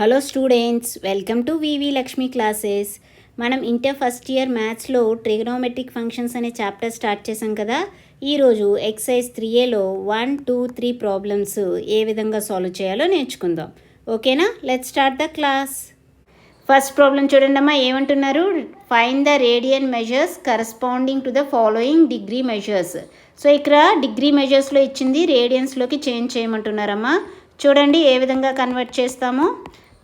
Hello students, welcome to VV Lakshmi classes. మనం inter first year మ్యాథ్స్లో trigonometric functions అనే chapter start చేసాం కదా. ఈరోజు ఎక్సైజ్ 3Aలో 1, 2, 3 ప్రాబ్లమ్స్ ఏ విధంగా సాల్వ్ చేయాలో నేర్చుకుందాం. ఓకేనా? Let's start the class. First problem చూడండి అమ్మా, ఏమంటున్నారు? Find the radian measures corresponding to the following degree measures. So ఇక్కడ డిగ్రీ మెజర్స్లో ఇచ్చింది, రేడియన్స్లోకి చేంజ్ చేయమంటున్నారమ్మా. చూడండి ఏ విధంగా కన్వర్ట్ చేస్తామో.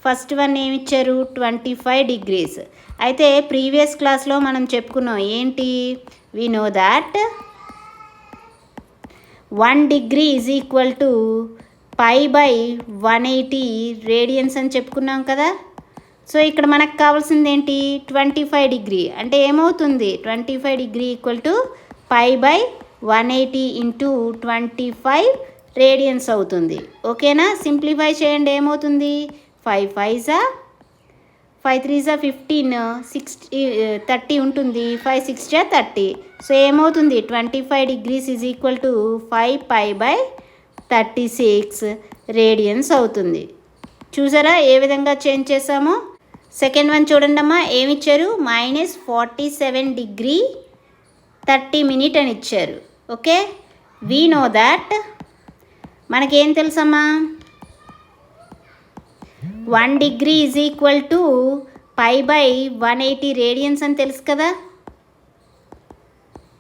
ఫస్ట్ వన్ ఏమిచ్చారు? 25 డిగ్రీస్. అయితే ప్రీవియస్ క్లాస్లో మనం చెప్పుకున్నాం ఏంటి? We know that 1 degree is equal to π/180 radians అని చెప్పుకున్నాం కదా. సో ఇక్కడ మనకు కావాల్సింది ఏంటి? 25 డిగ్రీ. అంటే ఏమవుతుంది? 25 degree equal to π/180 into 25 radians అవుతుంది. ఓకేనా? సింప్లిఫై చేయండి, ఏమవుతుంది? 5 5 5 3 15, 60 30 ఉంటుంది. 5 6 30. సో ఏమవుతుంది? 25 degrees is equal to 5π/36 radians అవుతుంది. చూసారా ఏ విధంగా చేంజ్ చేసామో? సెకండ్ వన్ చూడండి అమ్మా, ఏమిచ్చారు? -47 డిగ్రీ 30 మినిట్ అని ఇచ్చారు. ఓకే, వీ నో దాట్ మనకేం తెలుసమ్మా? 1 degree is equal to π/180 radians అని తెలుసు కదా.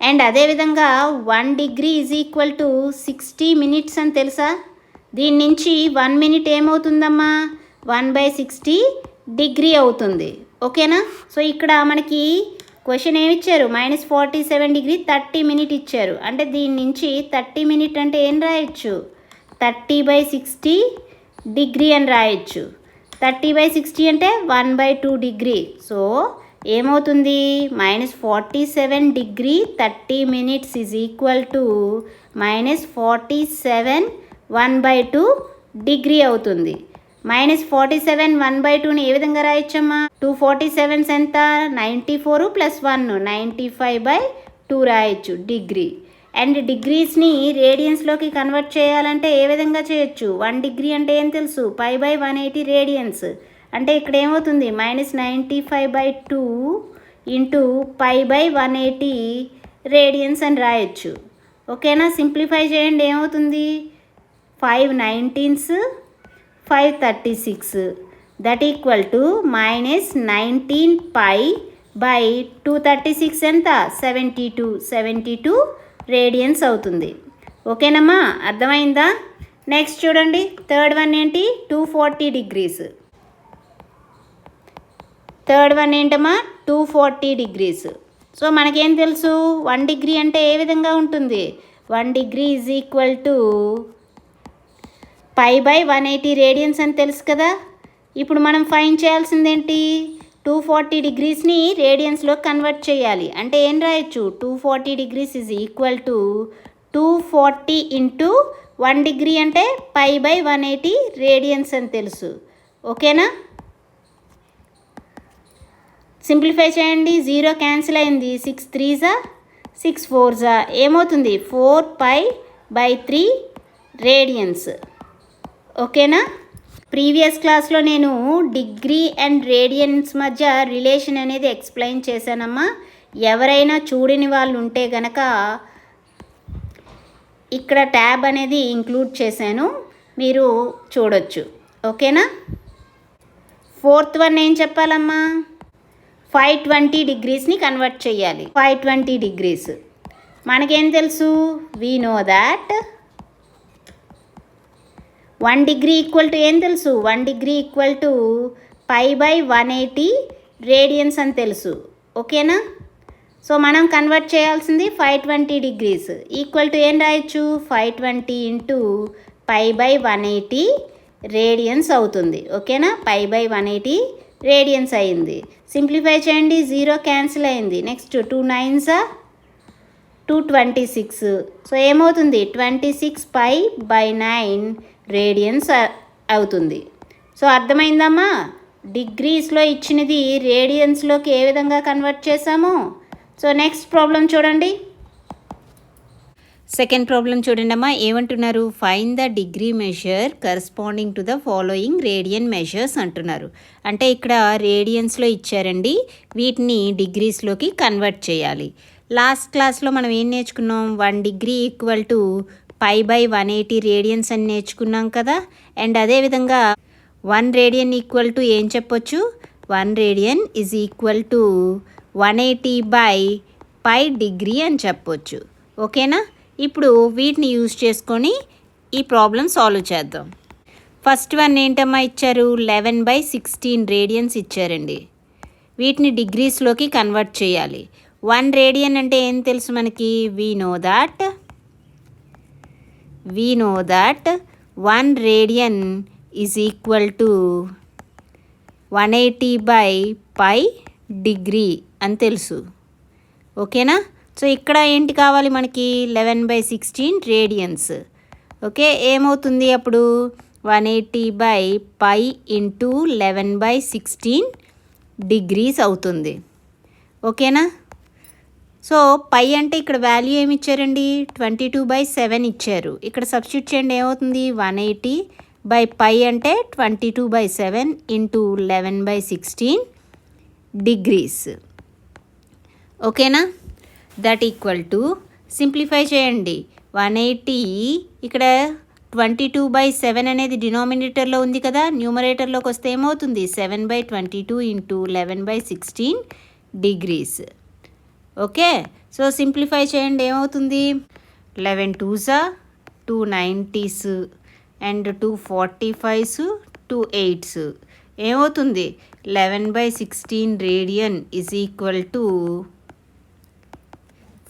అండ్ అదేవిధంగా 1 degree is equal to 60 minutes అని తెలుసా. దీని నుంచి 1 మినిట్ ఏమవుతుందమ్మా? 1/60 డిగ్రీ అవుతుంది. ఓకేనా? సో ఇక్కడ మనకి క్వశ్చన్ ఏమిచ్చారు? -47 డిగ్రీ 30 మినిట్ ఇచ్చారు. అంటే దీని నుంచి 30 మినిట్ అంటే ఏం రాయొచ్చు? 30/60 డిగ్రీ అని రాయొచ్చు. 30/60 అంటే 1/2 డిగ్రీ. సో ఏమవుతుంది? -47 degree 30 minutes is equal to -47 1/2 degree అవుతుంది. -47 1/2ని ఏ విధంగా రాయొచ్చమ్మా? 247 ఎంత? 94 + 1 95/2 రాయొచ్చు డిగ్రీ. అండ్ డిగ్రీస్ని రేడియన్స్లోకి కన్వర్ట్ చేయాలంటే ఏ విధంగా చేయొచ్చు? 1 డిగ్రీ అంటే ఏం తెలుసు? π/180 రేడియన్స్. అంటే ఇక్కడ ఏమవుతుంది? -95/2 ఇంటూ π/180 రేడియన్స్ అని రాయొచ్చు. ఓకేనా? సింప్లిఫై చేయండి, ఏమవుతుంది? 5 19s 5 36 దట్ ఈక్వల్ టు -19π/236 ఎంత? 72 రేడియన్స్ అవుతుంది. ఓకేనమ్మా, అర్థమైందా? నెక్స్ట్ చూడండి, థర్డ్ వన్ ఏంటి? 240 డిగ్రీస్. థర్డ్ వన్ ఏంటమ్మా? 240 డిగ్రీస్. సో మనకేం తెలుసు? 1 డిగ్రీ అంటే ఏ విధంగా ఉంటుంది? 1 degree is equal to π/180 radians అని తెలుసు కదా. ఇప్పుడు మనం ఫైండ్ చేయాల్సింది ఏంటి? 240 డిగ్రీస్ని రేడియన్స్లో కన్వర్ట్ చేయాలి. అంటే ఏం రాయొచ్చు? 240 degrees is equal to 240 into 1 degree అంటే π/180 రేడియన్స్ అని తెలుసు. ఓకేనా? సింప్లిఫై చేయండి, 0 క్యాన్సిల్ అయింది. 6 3s 6 4s ఏమవుతుంది? 4π/3 రేడియన్స్. ఓకేనా? ప్రీవియస్ క్లాస్లో నేను డిగ్రీ అండ్ రేడియన్స్ మధ్య రిలేషన్ అనేది ఎక్స్ప్లెయిన్ చేశానమ్మా. ఎవరైనా చూడని వాళ్ళు ఉంటే గనక ఇక్కడ ట్యాబ్ అనేది ఇంక్లూడ్ చేశాను, మీరు చూడొచ్చు. ఓకేనా? ఫోర్త్ వన్ ఏం చెప్పాలమ్మా? 520 డిగ్రీస్ని కన్వర్ట్ చేయాలి. 520 డిగ్రీస్ మనకేం తెలుసు? We know that 1 degree equal to ఏం తెలుసు? 1 డిగ్రీ ఈక్వల్ టు π/180 రేడియన్స్ అని తెలుసు. ఓకేనా? సో మనం కన్వర్ట్ చేయాల్సింది 520 డిగ్రీస్ ఈక్వల్ టు ఏం రాయొచ్చు? 520 ఇంటూ π/180 రేడియన్స్ అవుతుంది. ఓకేనా? π/180 రేడియన్స్ అయింది. సింప్లిఫై చేయండి, 0 క్యాన్సిల్ అయింది. Next 2 9s 226. సో ఏమవుతుంది? 26π/9 రేడియన్స్ అవుతుంది. సో అర్థమైందమ్మా? డిగ్రీస్లో ఇచ్చినది రేడియన్స్లోకి ఏ విధంగా కన్వర్ట్ చేసామో. సో నెక్స్ట్ ప్రాబ్లం చూడండి. సెకండ్ ప్రాబ్లం చూడండమ్మా, ఏమంటున్నారు? Find the degree measure corresponding to the following radian measures అంటున్నారు. అంటే ఇక్కడ రేడియన్స్లో ఇచ్చారండి, వీటిని డిగ్రీస్లోకి కన్వర్ట్ చేయాలి. లాస్ట్ క్లాస్లో మనం ఏం నేర్చుకున్నాం? 1 డిగ్రీ ఈక్వల్ టు π/180 రేడియన్స్ అని నేర్చుకున్నాం కదా. అండ్ అదేవిధంగా 1 రేడియన్ ఈక్వల్ టు ఏం చెప్పొచ్చు? 1 radian is equal to 180/π degree అని చెప్పొచ్చు. ఓకేనా? ఇప్పుడు వీటిని యూజ్ చేసుకొని ఈ ప్రాబ్లం సాల్వ్ చేద్దాం. ఫస్ట్ వన్ ఏంటమ్మా ఇచ్చారు? 11/16 రేడియన్స్ ఇచ్చారండి. వీటిని డిగ్రీస్లోకి కన్వర్ట్ చేయాలి. 1 రేడియన్ అంటే ఏం తెలుసు మనకి? We know that 1 radian is equal to 180/π degree అని తెలుసు. ఓకేనా? సో ఇక్కడ ఏంటి కావాలి మనకి? 11/16 రేడియన్స్. ఓకే, ఏమవుతుంది అప్పుడు? 180/π ఇంటూ 11/16 డిగ్రీస్ అవుతుంది. ఓకేనా? సో పై అంటే ఇక్కడ వాల్యూ ఏమి ఇచ్చారండి? 22/7 ఇచ్చారు. ఇక్కడ సబ్స్టిట్యూట్ చేయండి, ఏమవుతుంది? 180/π అంటే 22/7 ఇంటూ 11/16 డిగ్రీస్. ఓకేనా? దట్ ఈక్వల్ టు సింప్లిఫై చేయండి. 180 ఇక్కడ 22/7 అనేది డినామినేటర్లో ఉంది కదా, న్యూమరేటర్లోకి వస్తే ఏమవుతుంది? 7/22 into 11/16 degrees. Okay, so simplify చేయండి, ఏమవుతుంది? 11 2s 290s and 2 45s 2 8s ఏమవుతుంది? 11/16 radian is equal to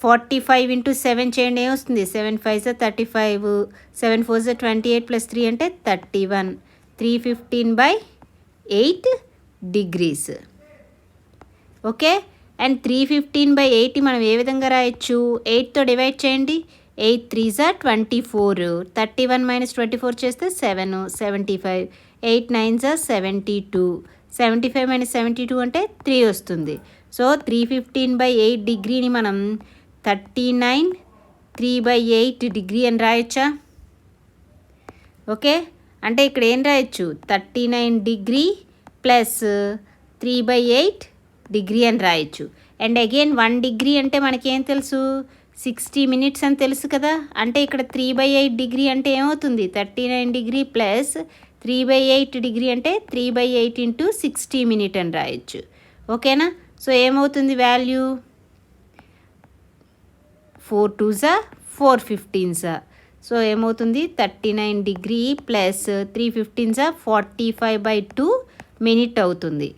45 into 7 చేయండి, ఏమొస్తుంది? 7 5s 35, 7 4s 28 ప్లస్ 3 అంటే 31, 315/8 డిగ్రీస్. ఓకే, అండ్ 315/8 మనం ఏ విధంగా రాయొచ్చు? 8తో డివైడ్ చేయండి. 8 3s 24, 31 మైనస్ 24 చేస్తే 7, 75, 8 9s 72, 75 మైనస్ 72 అంటే 3 వస్తుంది. సో 315/8 డిగ్రీని మనం 39 3/8 డిగ్రీ అని రాయొచ్చా? ఓకే, అంటే ఇక్కడ ఏం రాయొచ్చు? 39 డిగ్రీ ప్లస్ 3/8 డిగ్రీ అని రాయొచ్చు. అండ్ అగైన్ 1 డిగ్రీ అంటే మనకేం తెలుసు? 60 minutes అని తెలుసు కదా. అంటే ఇక్కడ 3/8 డిగ్రీ అంటే ఏమవుతుంది? 39 డిగ్రీ ప్లస్ 3/8 డిగ్రీ అంటే 3/8 ఇంటూ 60 minutes అని రాయొచ్చు. ఓకేనా? సో ఏమవుతుంది వాల్యూ? 4 2s 4 15s. సో ఏమవుతుంది? 39 డిగ్రీ ప్లస్ 3 15s 45/2 minute అవుతుంది.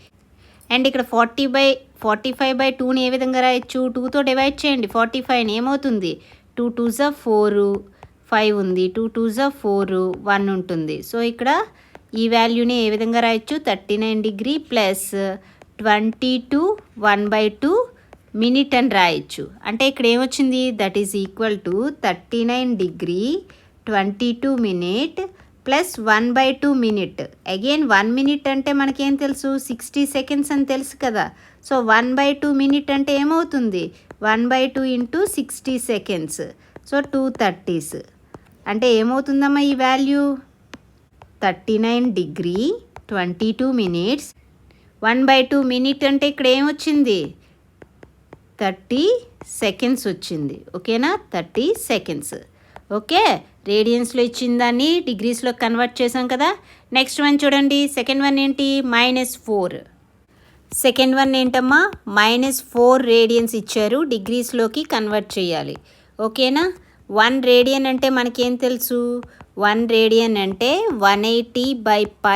అండ్ ఇక్కడ 45/2ని ఏ విధంగా రాయొచ్చు? 2తో డివైడ్ చేయండి 45ని, ఏమవుతుంది? 2 2s 4, 5 ఉంది, 2 2s 4, 1 ఉంటుంది. సో ఇక్కడ ఈ వాల్యూని ఏ విధంగా రాయొచ్చు? 39 డిగ్రీ ప్లస్ 22 1/2 minute అని రాయొచ్చు. అంటే ఇక్కడ ఏమొచ్చింది? That is equal to 39 degree 22 minute plus 1/2 minute. Again 1 minute అంటే మనకేం తెలుసు? 60 seconds అని తెలుసు కదా. సో 1/2 minute అంటే ఏమవుతుంది? 1/2 ఇంటూ 60 seconds. So 230s. అంటే ఏమవుతుందమ్మా ఈ వాల్యూ? 39 డిగ్రీ 22 minutes 1/2 minute అంటే ఇక్కడ ఏమొచ్చింది? 30 seconds వచ్చింది. ఓకేనా? 30 seconds. ఓకే, రేడియన్స్లో ఇచ్చిన దాన్ని డిగ్రీస్లో కన్వర్ట్ చేసాం కదా. నెక్స్ట్ వన్ చూడండి. సెకండ్ వన్ ఏంటి? -4. సెకండ్ వన్ ఏంటమ్మా? -4 రేడియన్స్ ఇచ్చారు, డిగ్రీస్లోకి కన్వర్ట్ చేయాలి. ఓకేనా? 1 రేడియన్ అంటే మనకేం తెలుసు? 1 రేడియన్ అంటే 180/π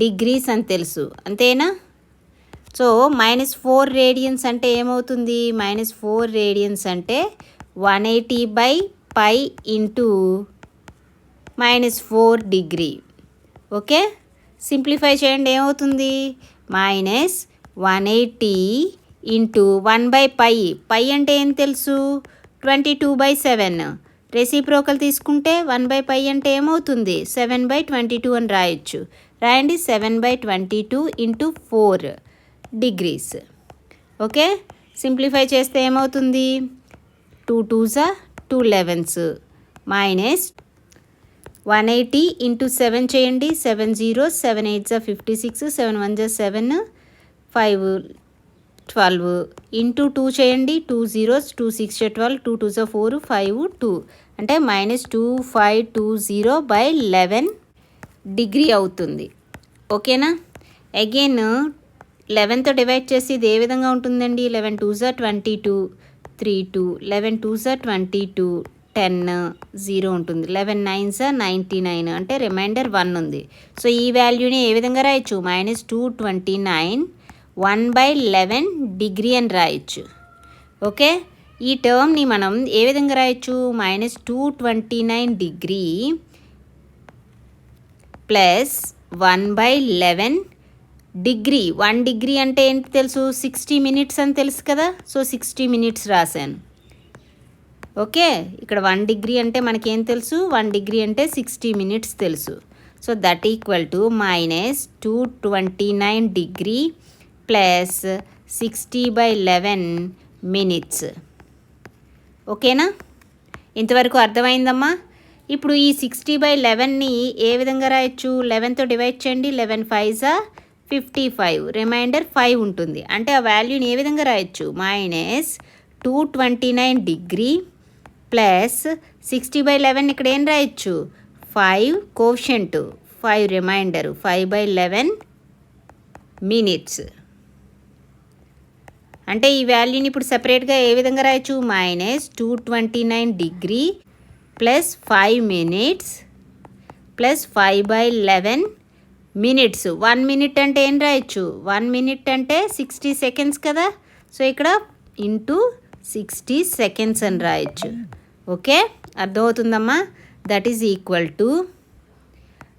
డిగ్రీస్ అని తెలుసు, అంతేనా? సో -4 రేడియన్స్ అంటే ఏమవుతుంది? -4 రేడియన్స్ అంటే 180/π ఇంటూ -4 డిగ్రీ. ఓకే, సింప్లిఫై చేయండి, ఏమవుతుంది? -180 ఇంటూ 1/π. పై అంటే ఏం తెలుసు? 22/7. రెసిప్రోకల్ తీసుకుంటే 1/π అంటే ఏమవుతుంది? 7/22 అని రాయొచ్చు. రాయండి, 7/22 ఇంటూ 4 డిగ్రీస్. ఓకే, సింప్లిఫై చేస్తే ఏమవుతుంది? 2 2s 2 11s మైనస్ 180 ఇంటూ 7 చేయండి, 7 zeros, 7 8s 56, 7 1s 7, 5 12 ఇంటూ 2 చేయండి, 2 zeros, 2 6 12, 2 2s 4, 5 2 అంటే -2520/11 డిగ్రీ అవుతుంది. ఓకేనా? అగైన్ 11తో డివైడ్ చేసి ఇది ఏ విధంగా ఉంటుందండి? 11 2s 22, 3 2, 11 2s 22, 10 0 ఉంటుంది, 11 9s 99 అంటే రిమైండర్ 1 ఉంది. సో ఈ వాల్యూని ఏ విధంగా రాయొచ్చు? -229 1/11 డిగ్రీ అని రాయొచ్చు. ఓకే, ఈ టర్మ్ని మనం ఏ విధంగా రాయొచ్చు? -229 డిగ్రీ ప్లస్ 1/11 డిగ్రీ. 1 డిగ్రీ అంటే ఏంటి తెలుసు? 60 minutes అని తెలుసు కదా. సో 60 minutes రాశాను. ఓకే, ఇక్కడ 1 డిగ్రీ అంటే మనకేం తెలుసు? 1 డిగ్రీ అంటే 60 minutes తెలుసు. So that equal to -229 degree plus 60/11 minutes. ఓకేనా? ఇంతవరకు అర్థమైందమ్మా? ఇప్పుడు ఈ 60/11ని ఏ విధంగా రాయొచ్చు? 11తో డివైడ్ చేయండి, 11 5s 55, రిమైండర్ 5 ఉంటుంది. అంటే ఆ వాల్యూని ఏ విధంగా రాయొచ్చు? -229 డిగ్రీ ప్లస్ 60/11 ఇక్కడ ఏం రాయొచ్చు? 5 కోషెంట్, 5 రిమైండర్, 5/11 minutes. అంటే ఈ వాల్యూని ఇప్పుడు సెపరేట్గా ఏ విధంగా రాయొచ్చు? -229 degree plus 5 minutes plus 5/11 minutes. 1 minute అంటే ఏం రాయొచ్చు? 1 minute అంటే 60 seconds కదా. సో ఇక్కడ ఇంటూ 60 seconds అని రాయొచ్చు. ఓకే, అర్థమవుతుందమ్మా? That is equal to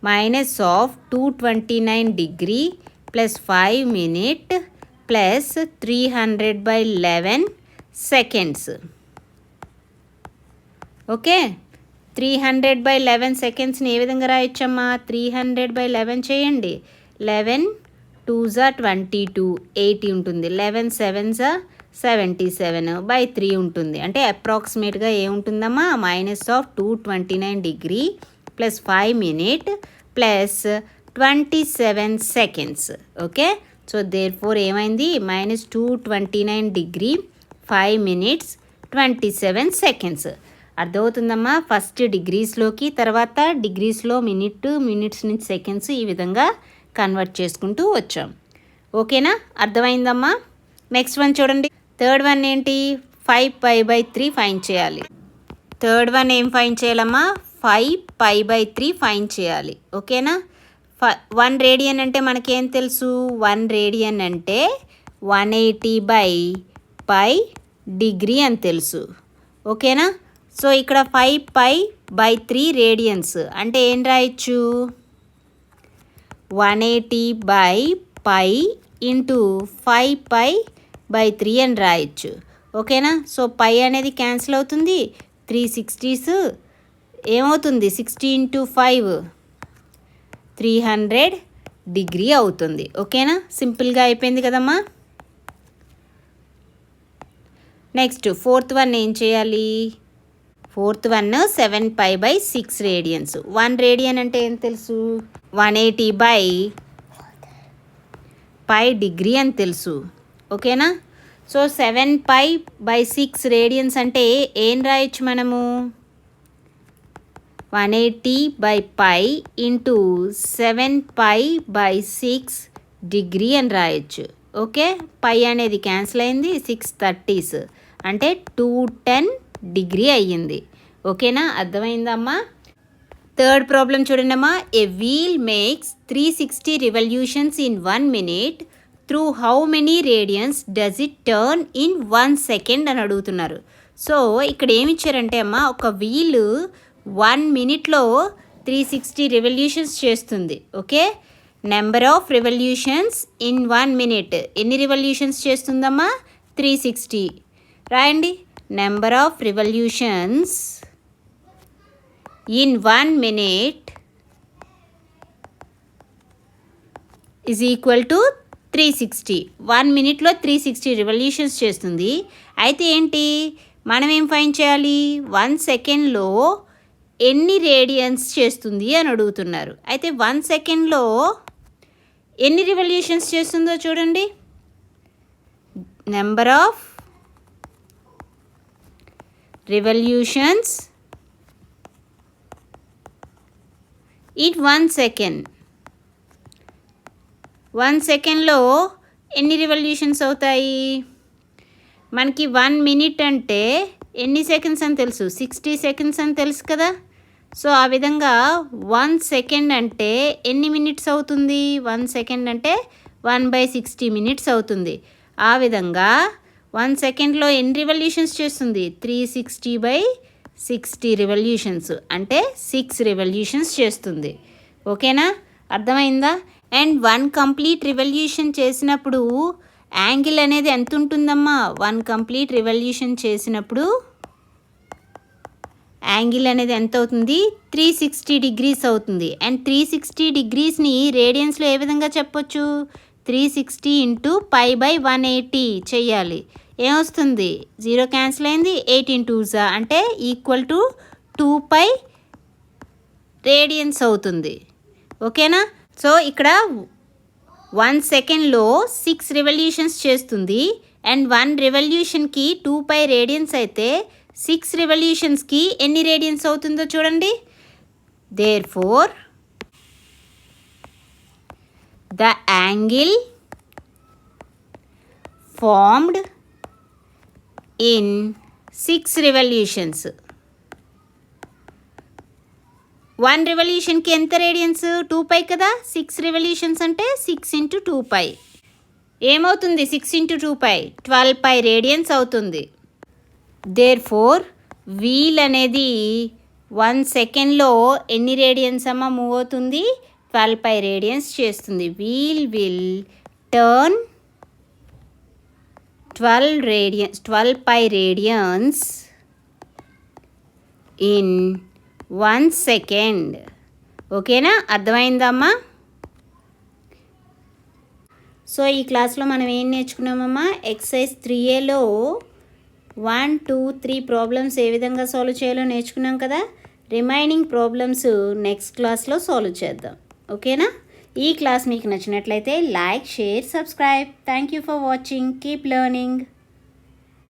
-229 degree plus 5 minute plus 300/11 seconds. Okay, 300/11 secondsని ఏ విధంగా రాయొచ్చమ్మా? 300/11 చేయండి, 11 2s 22, 80 ఉంటుంది, 11 7s 77/3 ఉంటుంది. అంటే అప్రాక్సిమేట్గా ఏముంటుందమ్మా? -229 degree plus 5 minute plus 27 seconds. Okay, so therefore ఏమైంది? -229 డిగ్రీ 5 minutes 27 seconds. అర్థమవుతుందమ్మా? ఫస్ట్ డిగ్రీస్లోకి, తర్వాత డిగ్రీస్లో మినిట్స్ నుంచి సెకండ్స్, ఈ విధంగా కన్వర్ట్ చేసుకుంటూ వచ్చాం. ఓకేనా? అర్థమైందమ్మా? నెక్స్ట్ వన్ చూడండి. థర్డ్ వన్ ఏంటి? 5π/3 ఫైండ్ చేయాలి. థర్డ్ వన్ ఏం ఫైండ్ చేయాలమ్మా? 5π/3 ఫైండ్ చేయాలి. ఓకేనా? 1 రేడియన్ అంటే మనకేం తెలుసు? 1 రేడియన్ అంటే 180/π డిగ్రీ అని తెలుసు. ఓకేనా? సో ఇక్కడ 5π/3 రేడియన్స్ అంటే ఏం రాయొచ్చు? 180/π ఇంటూ 5π/3 అని రాయొచ్చు. ఓకేనా? సో పై అనేది క్యాన్సిల్ అవుతుంది, 360s ఏమవుతుంది? 60 × 5 300 డిగ్రీ అవుతుంది. ఓకేనా? సింపుల్గా అయిపోయింది కదమ్మా. నెక్స్ట్ ఫోర్త్ వన్ ఏం చేయాలి? Fourth one 7π/6 radians. 1 రేడియన్ అంటే ఏం తెలుసు? 180/π డిగ్రీ అని తెలుసు. ఓకేనా? సో 7π/6 రేడియన్స్ అంటే ఏం రాయొచ్చు మనము? 180/π ఇంటూ 7π/6 డిగ్రీ అని రాయొచ్చు. ఓకే, పై అనేది క్యాన్సిల్ అయింది, 630s అంటే 210 డిగ్రీ అయ్యింది. ఓకేనా? అర్థమైందమ్మా? థర్డ్ ప్రాబ్లం చూడండమ్మా. A wheel makes 360 revolutions in 1 minute. Through how many radians does it turn in 1 second అని అడుగుతున్నారు. సో ఇక్కడ ఏమి ఇచ్చారంటే అమ్మా, ఒక వీల్ 1 minute-లో 360 revolutions చేస్తుంది. Okay, number of revolutions in 1 minute. ఎన్ని రెవల్యూషన్స్ చేస్తుందమ్మా? 360. రాయండి. Number of revolutions in 1 minute is equal to 360. 1 minute-లో 360 revolutions చేస్తుంది. అయితే ఏంటి? మనం ఏం ఫైండ్ చేయాలి, 1 సెకండ్లో ఎన్ని రేడియన్స్ చేస్తుంది అని అడుగుతున్నారు. అయితే 1 సెకండ్లో ఎన్ని రివల్యూషన్స్ చేస్తుందో చూడండి. Number of revolutions in 1 second. 1 సెకండ్లో ఎన్ని రివల్యూషన్స్ అవుతాయి? మనకి 1 మినిట్ అంటే ఎన్ని సెకండ్స్ అని తెలుసు, 60 సెకండ్స్ అని తెలుసు కదా. సో ఆ విధంగా 1 సెకండ్ అంటే ఎన్ని మినిట్స్ అవుతుంది? 1 సెకండ్ అంటే 1/60 మినిట్స్ అవుతుంది. ఆ విధంగా 1 సెకండ్లో ఎన్ని రివల్యూషన్స్ చేస్తుంది? 360/60 రివల్యూషన్స్ అంటే 6 రివల్యూషన్స్ చేస్తుంది. ఓకేనా, అర్థమైందా? అండ్ 1 కంప్లీట్ రివల్యూషన్ చేసినప్పుడు యాంగిల్ అనేది ఎంత ఉంటుందమ్మా? 1 కంప్లీట్ రివల్యూషన్ చేసినప్పుడు యాంగిల్ అనేది ఎంత అవుతుంది? 360 డిగ్రీస్ అవుతుంది. అండ్ 360 డిగ్రీస్ని రేడియన్స్లో ఏ విధంగా చెప్పొచ్చు? 360 × π/180 చెయ్యాలి. ఏమొస్తుంది? 0 క్యాన్సిల్ అయింది, 8 × 2 అంటే ఈక్వల్ టు 2π రేడియన్స్ అవుతుంది. ఓకేనా. సో ఇక్కడ 1 సెకండ్లో 6 రివల్యూషన్స్ చేస్తుంది. అండ్ 1 రివల్యూషన్కి 2π రేడియన్స్ అయితే 6 రివల్యూషన్స్కి ఎన్ని రేడియన్స్ అవుతుందో చూడండి. Therefore the angle formed in 6 revolutions. 1 రివల్యూషన్కి ఎంత రేడియన్స్? 2π కదా. 6 రివల్యూషన్స్ అంటే 6 × 2π ఏమవుతుంది? 6 × 2π 12π రేడియన్స్ అవుతుంది. దేర్ఫోర్ వీల్ అనేది 1 సెకండ్లో ఎన్ని రేడియన్స్ అమ్మ మూవ్ అవుతుంది? 12π రేడియన్స్ చేస్తుంది. Wheel will turn 12π radians in 1 second. ఓకేనా, అర్థమైందమ్మా? సో ఈ క్లాస్లో మనం ఏం నేర్చుకున్నామమ్మా? ఎక్సర్సైజ్ 3Aలో 1, 2, 3 ప్రాబ్లమ్స్ ఏ విధంగా సాల్వ్ చేయాలో నేర్చుకున్నాం కదా. రిమైనింగ్ ప్రాబ్లమ్స్ నెక్స్ట్ క్లాస్లో సాల్వ్ చేద్దాం. ఓకేనా. ఈ క్లాస్ మీకు నచ్చినట్లయితే like, share, subscribe. Thank you for watching. Keep learning.